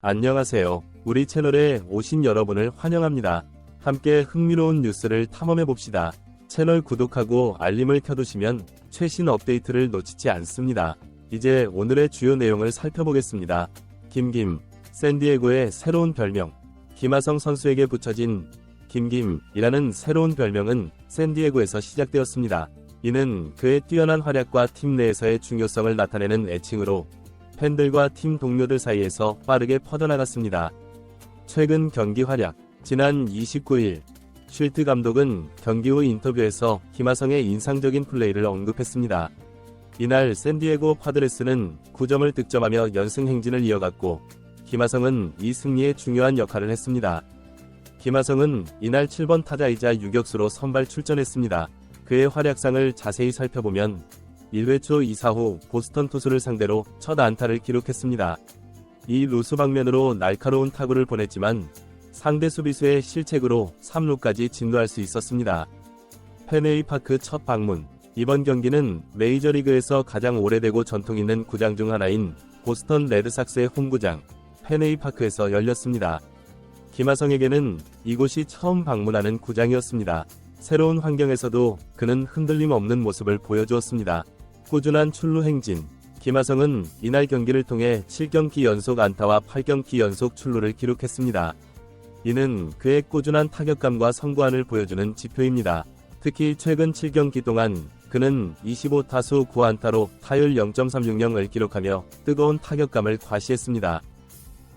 안녕하세요. 우리 채널에 오신 여러분을 환영합니다. 함께 흥미로운 뉴스를 탐험해봅시다. 채널 구독하고 알림을 켜두시면 최신 업데이트를 놓치지 않습니다. 이제 오늘의 주요 내용을 살펴보겠습니다. 김김, 샌디에고의 새로운 별명. 김하성 선수에게 붙여진 김김이라는 새로운 별명은 샌디에고에서 시작되었습니다. 이는 그의 뛰어난 활약과 팀 내에서의 중요성을 나타내는 애칭으로 팬들과 팀 동료들 사이에서 빠르게 퍼져나갔습니다. 최근 경기 활약. 지난 29일 쉴트 감독은 경기 후 인터뷰에서 김하성의 인상적인 플레이를 언급했습니다. 이날 샌디에고 파드레스는 9점을 득점하며 연승 행진을 이어갔고 김하성은 이 승리에 중요한 역할을 했습니다. 김하성은 이날 7번 타자이자 유격수로 선발 출전했습니다. 그의 활약상을 자세히 살펴보면 1회 초 2사 후 보스턴 투수를 상대로 첫 안타를 기록했습니다. 이 루수 방면으로 날카로운 타구를 보냈지만 상대 수비수의 실책으로 3루까지 진루할 수 있었습니다. 펜웨이 파크 첫 방문. 이번 경기는 메이저리그에서 가장 오래되고 전통 있는 구장 중 하나인 보스턴 레드삭스의 홈구장 펜웨이 파크에서 열렸습니다. 김하성에게는 이곳이 처음 방문하는 구장이었습니다. 새로운 환경에서도 그는 흔들림 없는 모습을 보여주었습니다. 꾸준한 출루 행진. 김하성은 이날 경기를 통해 7경기 연속 안타와 8경기 연속 출루를 기록했습니다. 이는 그의 꾸준한 타격감과 성구안을 보여주는 지표입니다. 특히 최근 7경기 동안 그는 25타수 9안타로 타율 0.360을 기록하며 뜨거운 타격감을 과시했습니다.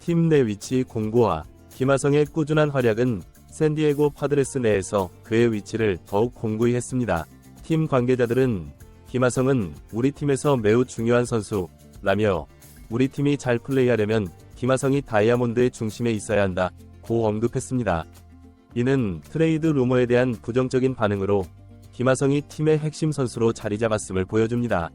팀 내 위치 공고화. 김하성의 꾸준한 활약은 샌디에고 파드레스 내에서 그의 위치를 더욱 공고히 했습니다. 팀 관계자들은 김하성은 우리 팀에서 매우 중요한 선수라며 우리 팀이 잘 플레이하려면 김하성이 다이아몬드의 중심에 있어야 한다고 언급했습니다. 이는 트레이드 루머에 대한 부정적인 반응으로 김하성이 팀의 핵심 선수로 자리 잡았음을 보여줍니다.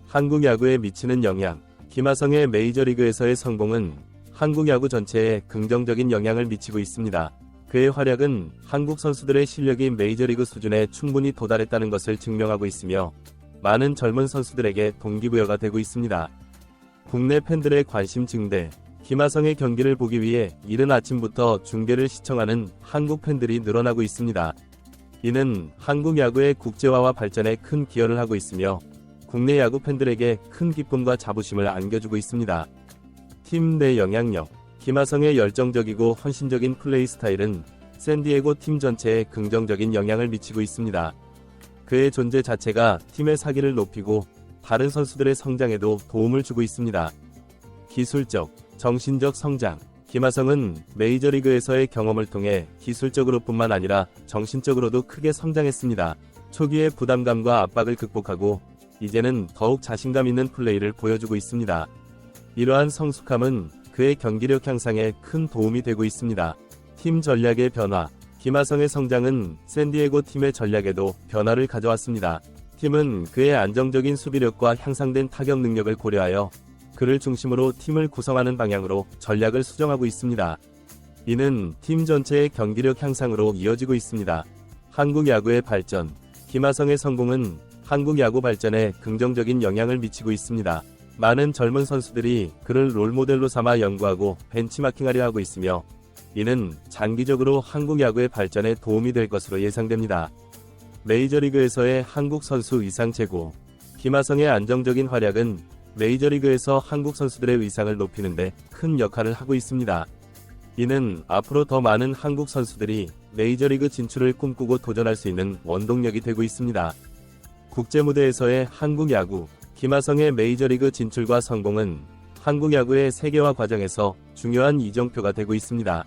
한국 야구에 미치는 영향. 김하성의 메이저리그에서의 성공은 한국 야구 전체에 긍정적인 영향을 미치고 있습니다. 그의 활약은 한국 선수들의 실력이 메이저리그 수준에 충분히 도달했다는 것을 증명하고 있으며 많은 젊은 선수들에게 동기부여가 되고 있습니다. 국내 팬들의 관심 증대. 김하성의 경기를 보기 위해 이른 아침부터 중계를 시청하는 한국 팬들이 늘어나고 있습니다. 이는 한국 야구의 국제화와 발전에 큰 기여를 하고 있으며 국내 야구 팬들에게 큰 기쁨과 자부심을 안겨주고 있습니다. 팀 내 영향력. 김하성의 열정적이고 헌신적인 플레이 스타일은 샌디에고 팀 전체에 긍정적인 영향을 미치고 있습니다. 그의 존재 자체가 팀의 사기를 높이고 다른 선수들의 성장에도 도움을 주고 있습니다. 기술적, 정신적 성장. 김하성은 메이저리그에서의 경험을 통해 기술적으로뿐만 아니라 정신적으로도 크게 성장했습니다. 초기의 부담감과 압박을 극복하고 이제는 더욱 자신감 있는 플레이를 보여주고 있습니다. 이러한 성숙함은 그의 경기력 향상에 큰 도움이 되고 있습니다. 팀 전략의 변화. 김하성의 성장은 샌디에고 팀의 전략에도 변화를 가져왔습니다. 팀은 그의 안정적인 수비력과 향상된 타격 능력을 고려하여 그를 중심으로 팀을 구성하는 방향으로 전략을 수정하고 있습니다. 이는 팀 전체의 경기력 향상으로 이어지고 있습니다. 한국 야구의 발전. 김하성의 성공은 한국 야구 발전에 긍정적인 영향을 미치고 있습니다. 많은 젊은 선수들이 그를 롤모델로 삼아 연구하고 벤치마킹하려 하고 있으며 이는 장기적으로 한국 야구의 발전에 도움이 될 것으로 예상됩니다. 메이저리그에서의 한국 선수 위상 제고. 김하성의 안정적인 활약은 메이저리그에서 한국 선수들의 위상을 높이는 데 큰 역할을 하고 있습니다. 이는 앞으로 더 많은 한국 선수들이 메이저리그 진출을 꿈꾸고 도전할 수 있는 원동력이 되고 있습니다. 국제무대에서의 한국 야구. 김하성의 메이저리그 진출과 성공은 한국 야구의 세계화 과정에서 중요한 이정표가 되고 있습니다.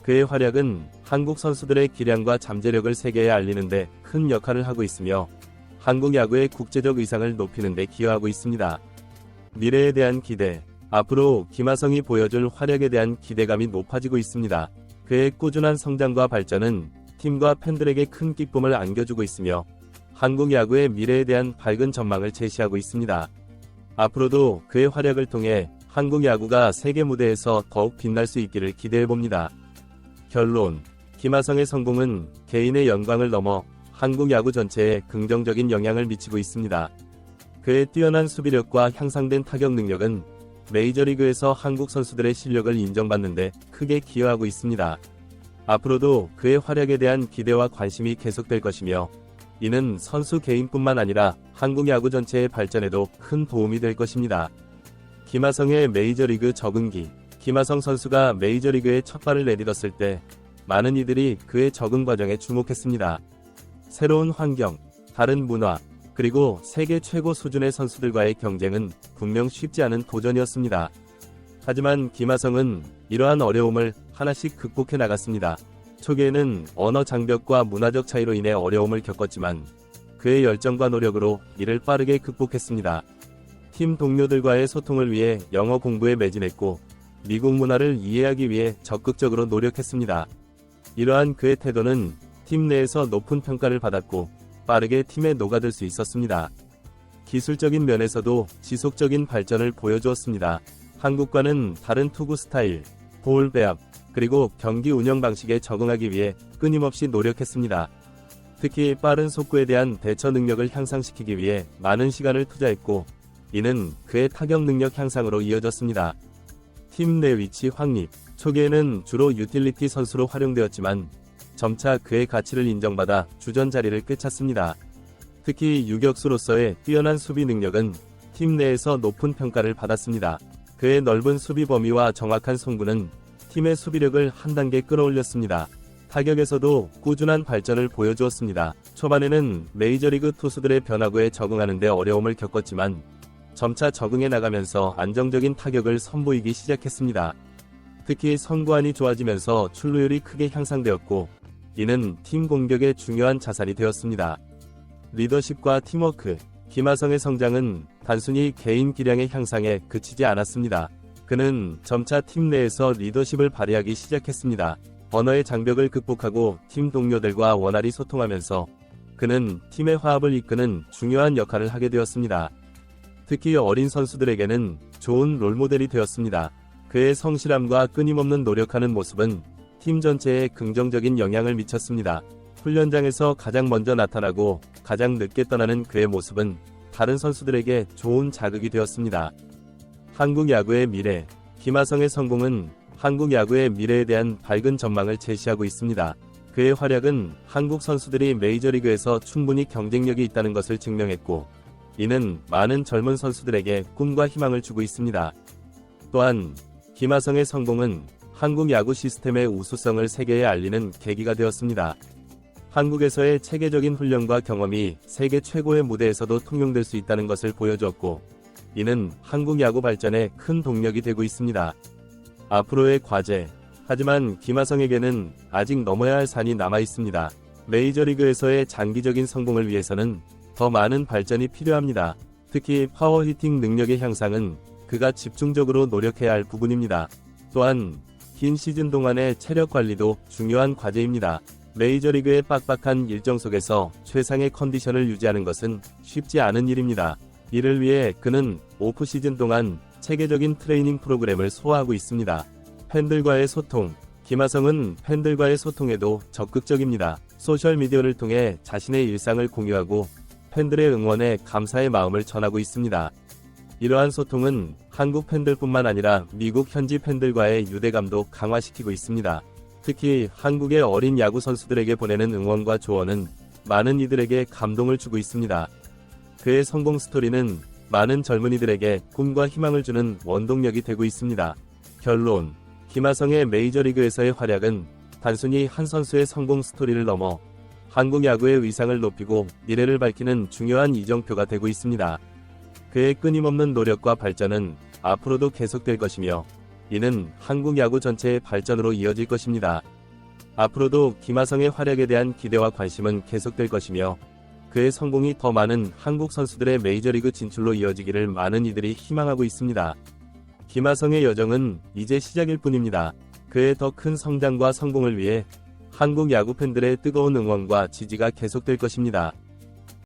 그의 활약은 한국 선수들의 기량과 잠재력을 세계에 알리는 데 큰 역할을 하고 있으며 한국 야구의 국제적 위상을 높이는 데 기여하고 있습니다. 미래에 대한 기대. 앞으로 김하성이 보여줄 활약에 대한 기대감이 높아지고 있습니다. 그의 꾸준한 성장과 발전은 팀과 팬들에게 큰 기쁨을 안겨주고 있으며 한국 야구의 미래에 대한 밝은 전망을 제시하고 있습니다. 앞으로도 그의 활약을 통해 한국 야구가 세계 무대에서 더욱 빛날 수 있기를 기대해봅니다. 결론. 김하성의 성공은 개인의 영광을 넘어 한국 야구 전체에 긍정적인 영향을 미치고 있습니다. 그의 뛰어난 수비력과 향상된 타격 능력은 메이저리그에서 한국 선수들의 실력을 인정받는데 크게 기여하고 있습니다. 앞으로도 그의 활약에 대한 기대와 관심이 계속될 것이며 이는 선수 개인뿐만 아니라 한국 야구 전체의 발전에도 큰 도움이 될 것입니다. 김하성의 메이저리그 적응기. 김하성 선수가 메이저리그에 첫 발을 내딛었을 때 많은 이들이 그의 적응 과정에 주목했습니다. 새로운 환경, 다른 문화, 그리고 세계 최고 수준의 선수들과의 경쟁은 분명 쉽지 않은 도전이었습니다. 하지만 김하성은 이러한 어려움을 하나씩 극복해 나갔습니다. 초기에는 언어 장벽과 문화적 차이로 인해 어려움을 겪었지만 그의 열정과 노력으로 이를 빠르게 극복했습니다. 팀 동료들과의 소통을 위해 영어 공부에 매진했고 미국 문화를 이해하기 위해 적극적으로 노력했습니다. 이러한 그의 태도는 팀 내에서 높은 평가를 받았고 빠르게 팀에 녹아들 수 있었습니다. 기술적인 면에서도 지속적인 발전을 보여주었습니다. 한국과는 다른 투구 스타일, 볼 배합, 그리고 경기 운영 방식에 적응하기 위해 끊임없이 노력했습니다. 특히 빠른 속구에 대한 대처 능력을 향상시키기 위해 많은 시간을 투자했고 이는 그의 타격 능력 향상으로 이어졌습니다. 팀 내 위치 확립. 초기에는 주로 유틸리티 선수로 활용되었지만 점차 그의 가치를 인정받아 주전 자리를 꿰찼습니다. 특히 유격수로서의 뛰어난 수비 능력은 팀 내에서 높은 평가를 받았습니다. 그의 넓은 수비 범위와 정확한 송구는 팀의 수비력을 한 단계 끌어올렸습니다. 타격에서도 꾸준한 발전을 보여주었습니다. 초반에는 메이저리그 투수들의 변화구에 적응하는 데 어려움을 겪었지만 점차 적응해 나가면서 안정적인 타격을 선보이기 시작했습니다. 특히 선구안이 좋아지면서 출루율이 크게 향상되었고 이는 팀 공격의 중요한 자산이 되었습니다. 리더십과 팀워크. 김하성의 성장은 단순히 개인 기량의 향상에 그치지 않았습니다. 그는 점차 팀 내에서 리더십을 발휘하기 시작했습니다. 언어의 장벽을 극복하고 팀 동료들과 원활히 소통하면서 그는 팀의 화합을 이끄는 중요한 역할을 하게 되었습니다. 특히 어린 선수들에게는 좋은 롤모델이 되었습니다. 그의 성실함과 끊임없는 노력하는 모습은 팀 전체에 긍정적인 영향을 미쳤습니다. 훈련장에서 가장 먼저 나타나고 가장 늦게 떠나는 그의 모습은 다른 선수들에게 좋은 자극이 되었습니다. 한국 야구의 미래. 김하성의 성공은 한국 야구의 미래에 대한 밝은 전망을 제시하고 있습니다. 그의 활약은 한국 선수들이 메이저리그에서 충분히 경쟁력이 있다는 것을 증명했고 이는 많은 젊은 선수들에게 꿈과 희망을 주고 있습니다. 또한 김하성의 성공은 한국 야구 시스템의 우수성을 세계에 알리는 계기가 되었습니다. 한국에서의 체계적인 훈련과 경험이 세계 최고의 무대에서도 통용될 수 있다는 것을 보여주었고 이는 한국 야구 발전에 큰 동력이 되고 있습니다. 앞으로의 과제. 하지만 김하성에게는 아직 넘어야 할 산이 남아 있습니다. 메이저리그에서의 장기적인 성공을 위해서는 더 많은 발전이 필요합니다. 특히 파워 히팅 능력의 향상은 그가 집중적으로 노력해야 할 부분입니다. 또한 긴 시즌 동안의 체력 관리도 중요한 과제입니다. 메이저리그의 빡빡한 일정 속에서 최상의 컨디션을 유지하는 것은 쉽지 않은 일입니다. 이를 위해 그는 오프시즌 동안 체계적인 트레이닝 프로그램을 소화하고 있습니다. 팬들과의 소통. 김하성은 팬들과의 소통에도 적극적입니다. 소셜미디어를 통해 자신의 일상을 공유하고 팬들의 응원에 감사의 마음을 전하고 있습니다. 이러한 소통은 한국 팬들뿐만 아니라 미국 현지 팬들과의 유대감도 강화시키고 있습니다. 특히 한국의 어린 야구 선수들에게 보내는 응원과 조언은 많은 이들에게 감동을 주고 있습니다. 그의 성공 스토리는 많은 젊은이들에게 꿈과 희망을 주는 원동력이 되고 있습니다. 결론. 김하성의 메이저리그에서의 활약은 단순히 한 선수의 성공 스토리를 넘어 한국 야구의 위상을 높이고 미래를 밝히는 중요한 이정표가 되고 있습니다. 그의 끊임없는 노력과 발전은 앞으로도 계속될 것이며 이는 한국 야구 전체의 발전으로 이어질 것입니다. 앞으로도 김하성의 활약에 대한 기대와 관심은 계속될 것이며 그의 성공이 더 많은 한국 선수들의 메이저리그 진출로 이어지기를 많은 이들이 희망하고 있습니다. 김하성의 여정은 이제 시작일 뿐입니다. 그의 더 큰 성장과 성공을 위해 한국 야구 팬들의 뜨거운 응원과 지지가 계속될 것입니다.